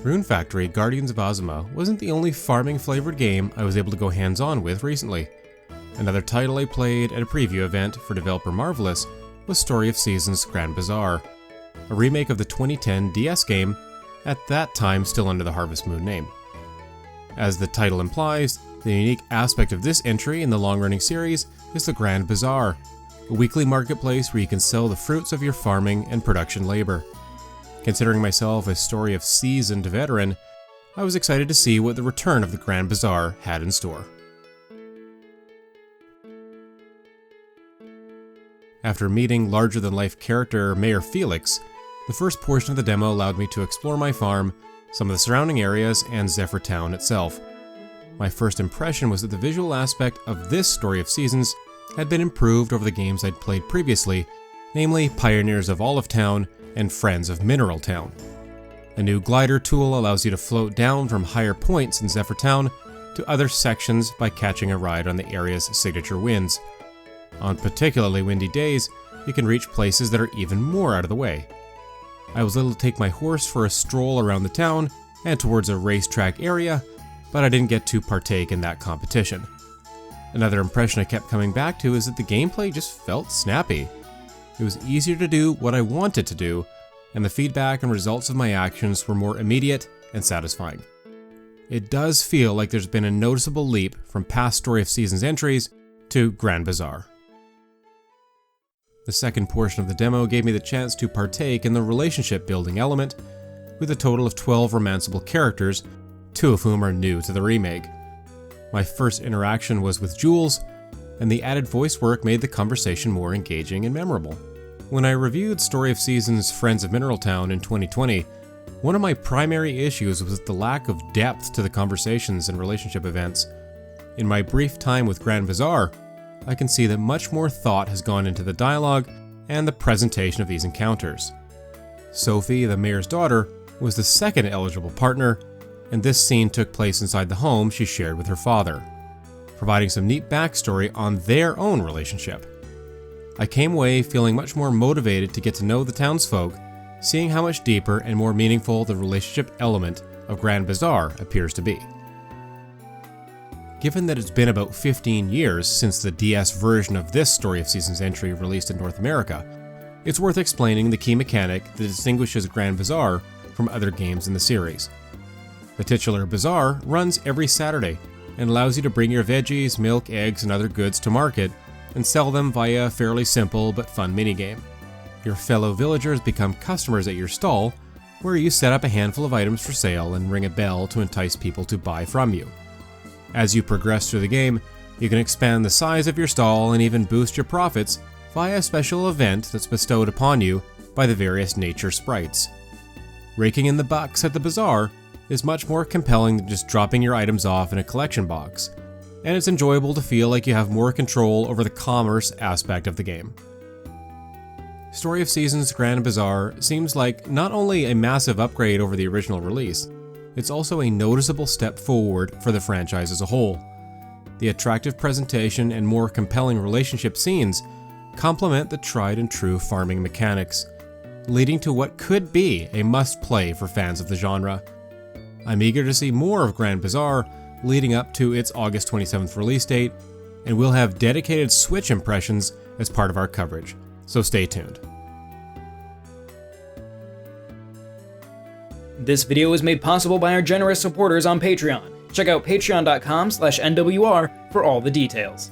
Rune Factory Guardians of Ozma wasn't the only farming-flavored game I was able to go hands-on with recently. Another title I played at a preview event for developer Marvelous was Story of Seasons Grand Bazaar, a remake of the 2010 DS game, at that time still under the Harvest Moon name. As the title implies, the unique aspect of this entry in the long-running series is the Grand Bazaar, a weekly marketplace where you can sell the fruits of your farming and production labor. Considering myself a Story of seasoned veteran, I was excited to see what the return of the Grand Bazaar had in store. After meeting larger-than-life character Mayor Felix, the first portion of the demo allowed me to explore my farm, some of the surrounding areas, and Zephyr Town itself. My first impression was that the visual aspect of this Story of Seasons had been improved over the games I'd played previously, namely Pioneers of Olive Town and Friends of Mineral Town. A new glider tool allows you to float down from higher points in Zephyr Town to other sections by catching a ride on the area's signature winds. On particularly windy days, you can reach places that are even more out of the way. I was able to take my horse for a stroll around the town and towards a racetrack area, but I didn't get to partake in that competition. Another impression I kept coming back to is that the gameplay just felt snappy. It was easier to do what I wanted to do, and the feedback and results of my actions were more immediate and satisfying. It does feel like there's been a noticeable leap from past Story of Seasons entries to Grand Bazaar. The second portion of the demo gave me the chance to partake in the relationship building element, with a total of 12 romanceable characters, 2 of whom are new to the remake. My first interaction was with Jules, and the added voice work made the conversation more engaging and memorable. When I reviewed Story of Seasons Friends of Mineral Town in 2020, one of my primary issues was the lack of depth to the conversations and relationship events. In my brief time with Grand Bazaar, I can see that much more thought has gone into the dialogue and the presentation of these encounters. Sophie, the mayor's daughter, was the second eligible partner, and this scene took place inside the home she shared with her father, providing some neat backstory on their own relationship. I came away feeling much more motivated to get to know the townsfolk, seeing how much deeper and more meaningful the relationship element of Grand Bazaar appears to be. Given that it's been about 15 years since the DS version of this Story of Seasons entry released in North America, it's worth explaining the key mechanic that distinguishes Grand Bazaar from other games in the series. The titular bazaar runs every Saturday and allows you to bring your veggies, milk, eggs, and other goods to market and sell them via a fairly simple but fun minigame. Your fellow villagers become customers at your stall, where you set up a handful of items for sale and ring a bell to entice people to buy from you. As you progress through the game, you can expand the size of your stall and even boost your profits via a special event that's bestowed upon you by the various nature sprites. Raking in the bucks at the bazaar is much more compelling than just dropping your items off in a collection box, and it's enjoyable to feel like you have more control over the commerce aspect of the game. Story of Seasons Grand Bazaar seems like not only a massive upgrade over the original release, it's also a noticeable step forward for the franchise as a whole. The attractive presentation and more compelling relationship scenes complement the tried and true farming mechanics, leading to what could be a must-play for fans of the genre. I'm eager to see more of Grand Bazaar leading up to its August 27th release date, and we'll have dedicated Switch impressions as part of our coverage, so stay tuned. This video was made possible by our generous supporters on Patreon. Check out patreon.com/NWR for all the details.